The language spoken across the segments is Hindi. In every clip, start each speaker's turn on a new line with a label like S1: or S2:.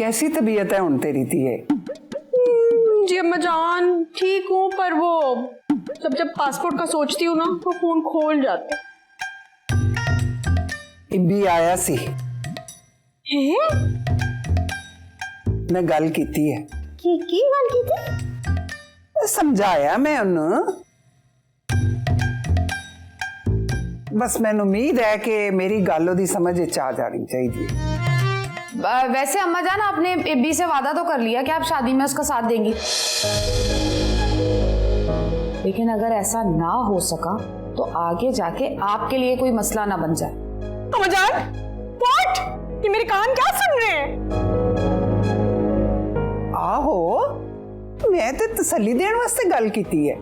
S1: कैसी तबीयत है हुन तेरी धीए?
S2: जी अम्मा जान ठीक हूँ, पर वो जब पासपोर्ट का सोचती हूँ ना तो फोन खोल जाता है।
S1: इब्बी आया सी,
S2: हैं?
S1: मैं गल कीती है।
S2: की गल की थी?
S1: समझाया मैं उन्हें, बस मैनू उम्मीद है कि मेरी गल ओदी समझ विच आ जानी चाहिए।
S3: वैसे अम्मा जान आपने इब्बी से वादा तो कर लिया कि आप शादी में उसका साथ देंगी, लेकिन अगर ऐसा ना हो सका तो आगे जाके आपके लिए कोई मसला ना बन जाए।
S2: अम्मा जान, व्हाट? ये मेरे कान क्या सुन रहे हैं?
S1: आहो, मैं तो तसल्ली देने वास्ते गल कीती है।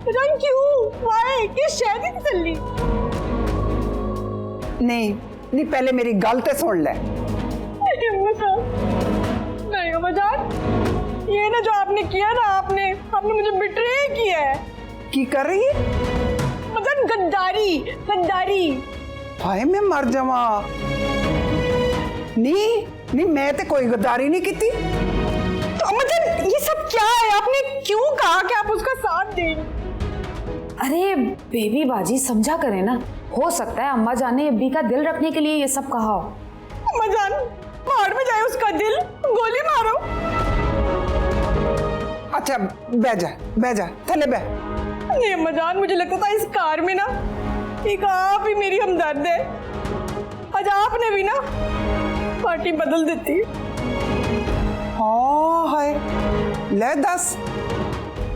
S2: जान क्यों? व्हाई? किस शय दी तसल्ली?
S1: नहीं, पहले मेरी गल ते सुन ले।
S2: नहीं अम्मा जान, ये ना जो आपने किया ना, आपने मुझे बिट्रे किया है।
S1: की कर रही है?
S2: मतलब गद्दारी।
S1: हाय मैं मर जावा। नहीं, मैं तो कोई गद्दारी नहीं की।
S2: तो अम्मा जान ये सब क्या है? आपने क्यों कहा कि आप उसका साथ दें?
S3: अरे बेबी बाजी समझा करें ना, हो सकता है अम्मा जान ने इब्बी का दिल रखने के लिए ये सब कहा हो।
S2: अम्मा जान बाहर में जाए उसका दिल, गोली मारो।
S1: अच्छा बह जा थले बह।
S2: नहीं अम्मा जान, मुझे लगता था इस कार में ना एक आप ही मेरी हमदर्द है। आज आपने भी ना पार्टी बदल देती।
S1: हाँ हाय, ले दस।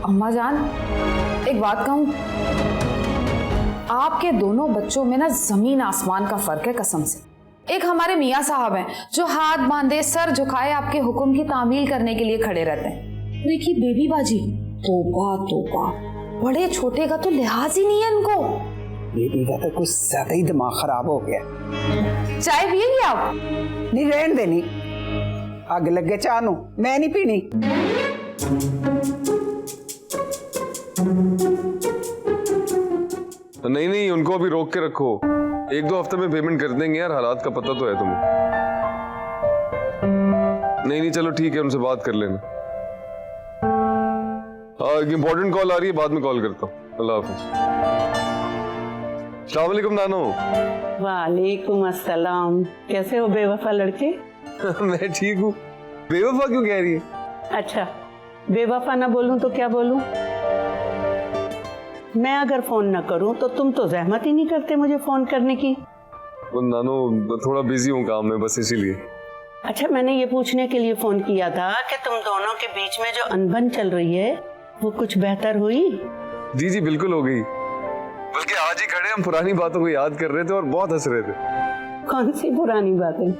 S3: अम्मा जान एक बात कहूं, आपके दोनों बच्चों में ना जमीन आसमान का फर्क है कसम से। एक हमारे मियाँ साहब हैं जो हाथ बांधे सर झुकाए आपके हुक्म की तामील करने के लिए खड़े रहते हैं। देखिए बेबी बाजी, तोबा, बड़े छोटे का तो लिहाज ही नहीं है इनको।
S1: बेबी का तो कुछ ज्यादा ही दिमाग खराब हो गया।
S3: चाय पिएंगे आप?
S1: नहीं रहने देनी, आग लगे चाह नू, मैं नहीं पीनी।
S4: नहीं, उनको अभी रोक के रखो, 1-2 हफ्ते में पेमेंट कर देंगे यार, हालात का पता तो है तुम्हें। नहीं चलो ठीक है, उनसे बात कर लेना। एक इंपॉर्टेंट कॉल आ रही है, बाद में कॉल करता हूँ। अल्लाह हाफिज। अस्सलाम वालेकुम नानो।
S5: वालेकुम अस्सलाम। कैसे हो बेवफा लड़के?
S4: मैं ठीक हूँ। बेवफा क्यों कह रही है?
S5: अच्छा बेवफा ना बोलूं तो क्या बोलूं? मैं अगर फोन ना करूं तो तुम तो जहमत ही नहीं करते मुझे फोन करने की।
S4: वो नानो थोड़ा बिजी हूँ काम में, बस इसीलिए।
S5: अच्छा मैंने ये पूछने के लिए फोन किया था कि तुम दोनों के बीच में जो अनबन चल रही है वो कुछ बेहतर हुई?
S4: जी बिल्कुल हो गई, बल्कि आज ही खड़े हम पुरानी बातों को याद कर रहे थे और बहुत हंस रहे थे।
S5: कौन सी पुरानी बातें?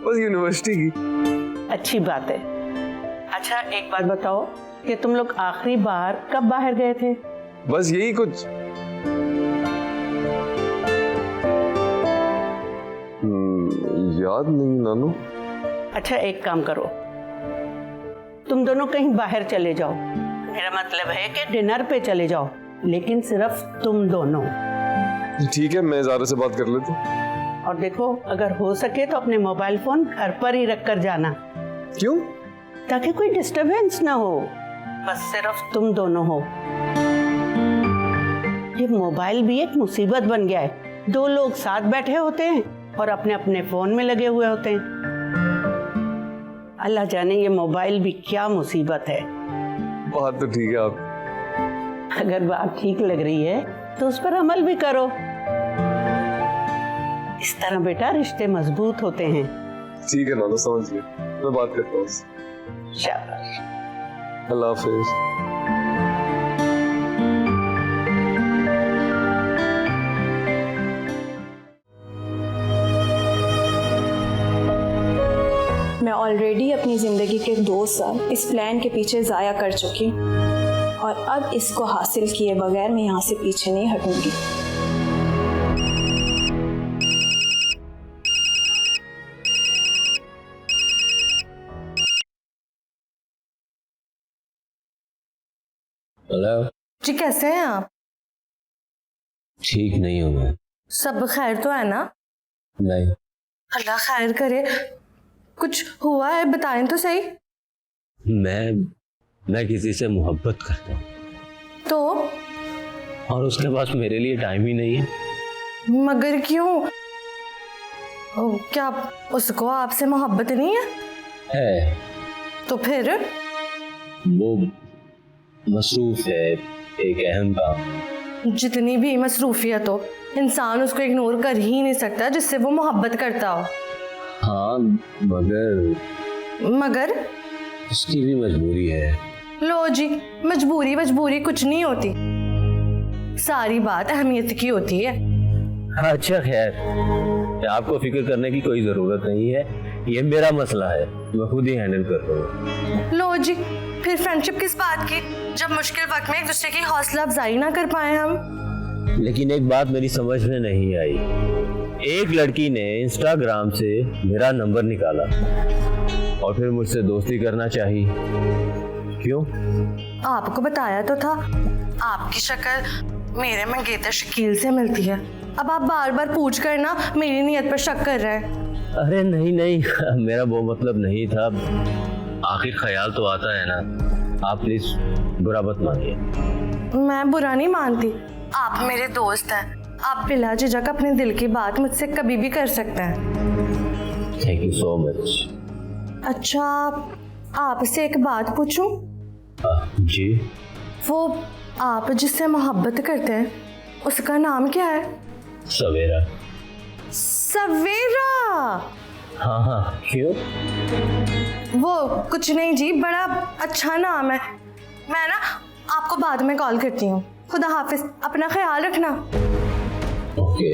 S4: बस यूनिवर्सिटी की।
S5: अच्छी बात है। अच्छा एक बात बताओ कि तुम लोग आखिरी बार कब बाहर गए थे?
S4: बस यही कुछ याद नहीं नानू।
S5: अच्छा एक काम करो, तुम दोनों कहीं बाहर चले जाओ। मेरा मतलब है कि डिनर पे चले जाओ, लेकिन सिर्फ तुम दोनों।
S4: ठीक है, मैं ज़ारा से बात कर लेता हूँ।
S5: और देखो अगर हो सके तो अपने मोबाइल फोन घर पर ही रख कर जाना।
S4: क्यों?
S5: ताकि कोई डिस्टरबेंस ना हो, बस सिर्फ तुम दोनों हो। ये मोबाइल भी एक मुसीबत बन गया है। 2 लोग साथ बैठे होते हैं और अपने अपने फोन में लगे हुए होते हैं। अल्लाह जाने ये मोबाइल भी क्या मुसीबत है।
S4: बात तो ठीक है आप।
S5: अगर बात ठीक लग रही है तो उस पर अमल भी करो। इस तरह बेटा रिश्ते मजबूत होते हैं।
S4: ठीक है नानो, समझ गया, मैं बात करता हूँ।
S5: शाबाश।
S4: अल्लाह हाफिज।
S6: मैं ऑलरेडी अपनी ज़िंदगी के 2 साल इस प्लान के पीछे ज़ाया कर चुकी हूँ और अब इसको हासिल किए बगैर मैं यहाँ से पीछे नहीं हटूंगी।
S7: हेलो
S8: जी, कैसे हैं आप?
S7: ठीक नहीं हूँ मैं।
S8: सब खैर तो है ना?
S7: नहीं।
S8: अल्लाह खैर करे।
S2: कुछ हुआ है, बताएं तो सही।
S7: मैं किसी से मोहब्बत करता हूँ
S2: तो
S7: और उसके पास मेरे लिए टाइम ही नहीं है।
S2: मगर क्यों? क्या उसको आपसे मोहब्बत नहीं है? तो फिर?
S7: वो मसरूफ है एक अहम काम।
S2: जितनी भी मसरूफियत हो, इंसान उसको इग्नोर कर ही नहीं सकता जिससे वो मोहब्बत करता हो।
S7: हाँ,
S2: मगर
S7: उसकी भी मजबूरी है।
S2: लो जी, मजबूरी कुछ नहीं होती, सारी बात अहमियत की होती है।
S7: अच्छा खैर, आपको फिक्र करने की कोई जरूरत नहीं है, ये मेरा मसला है, मैं खुद ही हैंडल कर लूंगा।
S2: लो जी, फिर फ्रेंडशिप किस बात की, जब मुश्किल वक्त में एक दूसरे की हौसला अफजाई ना कर पाए हम।
S7: लेकिन एक बात मेरी समझ में नहीं आई, एक लड़की ने इंस्टाग्राम से मेरा नंबर निकाला और फिर मुझसे दोस्ती करना चाहिए। क्यों?
S2: आपको बताया तो था, आपकी शक्ल मेरे मंगेतर शकील से मिलती है। अब आप बार बार पूछ कर ना मेरी नीयत पर शक कर रहे हैं।
S7: अरे नहीं मेरा वो मतलब नहीं था, आखिर ख्याल तो आता है ना। आप प्लीज बुरा मत मानिए।
S2: मैं बुरा नहीं मानती, आप मेरे दोस्त हैं, आप बिला झिझक अपने दिल की बात मुझसे कभी भी कर सकते हैं।
S7: Thank you so much.
S2: अच्छा, आपसे एक बात पूछूं?
S7: जी।
S2: वो आप जिससे मोहब्बत करते हैं उसका नाम क्या है?
S7: सवेरा।
S2: सवेरा?
S7: हाँ, क्यों?
S2: वो कुछ नहीं जी, बड़ा अच्छा नाम है। मैं ना आपको बाद में कॉल करती हूँ। खुदा हाफिज, अपना ख्याल रखना।
S7: ओके।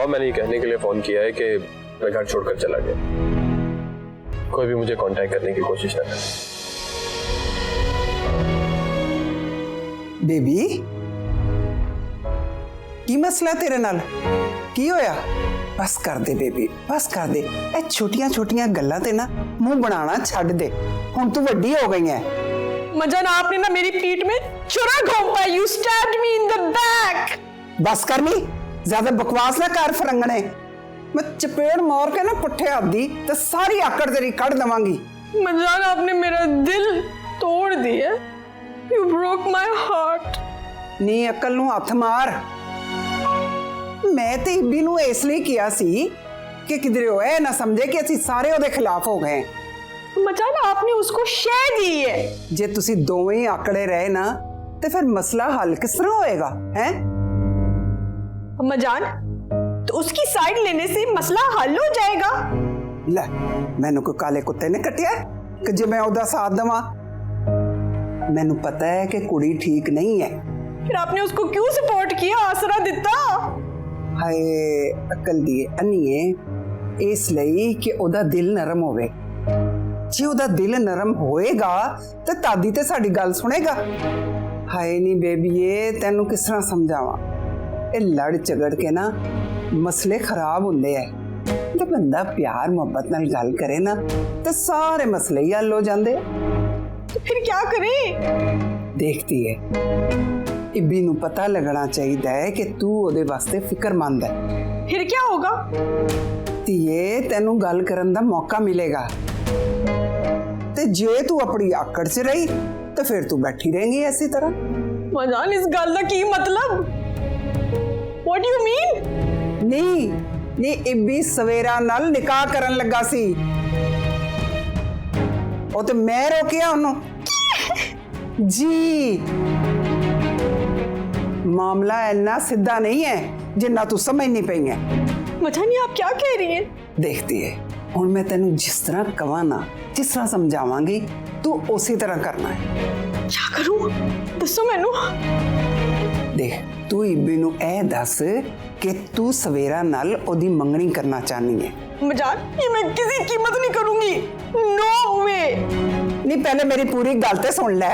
S8: मैंने ये कहने के लिए फोन किया है कि मैं घर छोड़कर चला गया, कोई भी मुझे कांटेक्ट करने की कोशिश ना करे।
S1: बेबी की मसला तेरे नाल की होया? बस कर दे बेबी, बस कर दे। ए छोटियां छोटियां गल्लां ते ना मुंह बनाना छड्ड दे, हुण तू वड्डी हो गई है।
S2: मजान, आपने ना मेरी पीठ में छुरा घोंपा। You stabbed me in the back.
S1: बस कर नी, ज्यादा बकवास ना कर फरंगने। मैं चपेड़ मार के ना पुट्ठे आदी तो सारी आकड़ तेरी कड़ दवांगी।
S2: मजान, आपने मेरा दिल तोड़ दिया। You broke my heart.
S1: नी अकल नू हथ मार। मैं ते इब्बी नू इसलिए किया सी कि किधरे होए ना समझे कि असी सारे ओदे खिलाफ हो गए।
S2: मजान, आपने उसको शह दी है।
S1: जे तुसी दोवें ही आकड़े रहे ना तो फिर मसला हल किस तरह होएगा? हैं
S2: मजान, तो उसकी साइड लेने से मसला हल हो जाएगा?
S1: ले, मैनू कोई काले कुत्ते ने कटिया कि जे मैं ओदा साथ दवा? मैनू पता है कि कुड़ी ठीक नहीं है।
S2: फिर आपने उसको क्यों सपोर्ट किया, आसरा दिता?
S1: हाय अकल दी अन्नीए, इसलिए कि ओदा दिल नरम होवे। जे ओदा दिल नरम होएगा तो तादी ते साडी गल सुनेगा। हाय नी बेबीए, तेनू किस तरह समझावा? ए लड़ झगड़ के ना मसले खराब होंदे है। जब बंदा प्यार मोहब्बत नाल गल करे ना तो सारे मसले ही हल हो जांदे।
S2: तो फिर क्या करें?
S1: देखती है, इब्बी नू पता लगना चाहिए कि तू ओदे वास्ते फिक्रमंद है।
S2: फिर क्या होगा?
S1: धीए, तेनू गल करन दा मौका मिलेगा। ते जे तू अपनी आकड़ च रही तो फिर तू बैठी रहेंगी ऐसी तरह।
S2: मजान, इस गल दा की मतलब? What do you mean?
S1: नी इब्बी सवेरा नाल निकाह करन लगा सी, ओ ते मैं रोकिया उन्हों जी। मामला इन्ना सीधा नहीं है जिन्ना तू समझ नहीं पई है।
S2: मजान, ये आप क्या कह रही हैं?
S1: देखती है, हुण मैं तेनू जिस तरह कवा ना, जिस तरह समझावांगी तू उसी तरह करना है।
S2: क्या करूं? दसो मैनू।
S1: देख तू इब्बी नू ए दस कि तू सवेरा नाल ओदी मंगनी करना चाहनी है।
S6: मजाक, ये मैं किसी कीमत नहीं करूंगी। नो वे।
S1: नहीं पहले मेरी पूरी गल ते सुन ले।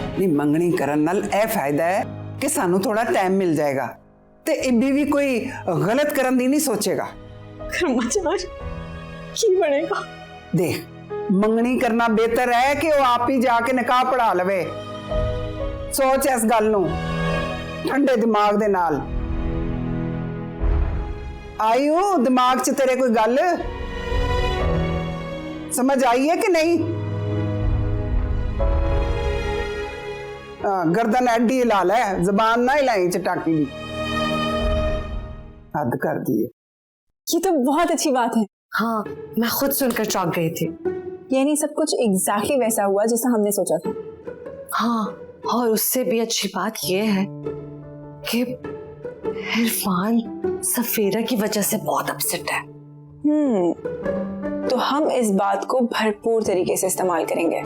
S1: नहीं मंगनी करन नाल ए फायदा है कि सानू थोड़ा टाइम मिल जाएगा ते इब्बी भी कोई गलत करन दी नहीं सोचेगा।
S6: मजाक की बनेगा?
S1: देख मंगनी करना बेहतर है कि वो आप ही जाके निकाह पढ़ा लवे। सोच इस गल नू ठंडे दिमाग दे नाल। आई हो दिमाग च तेरे कोई गल समझ आई है कि नहीं? गर्दन एडी हिला ले, जबान ना हिलाई चटाकी दी। हद कर दी है।
S6: ये तो बहुत अच्छी बात है।
S2: हाँ, मैं खुद सुनकर चौंक गई थी।
S6: यानी सब कुछ एग्जैक्टली वैसा हुआ जैसा हमने सोचा था।
S2: हाँ, और उससे भी अच्छी बात यह है कि इरफान सफेरा की वजह से बहुत अपसेट है।
S6: तो हम इस बात को भरपूर तरीके से इस्तेमाल करेंगे।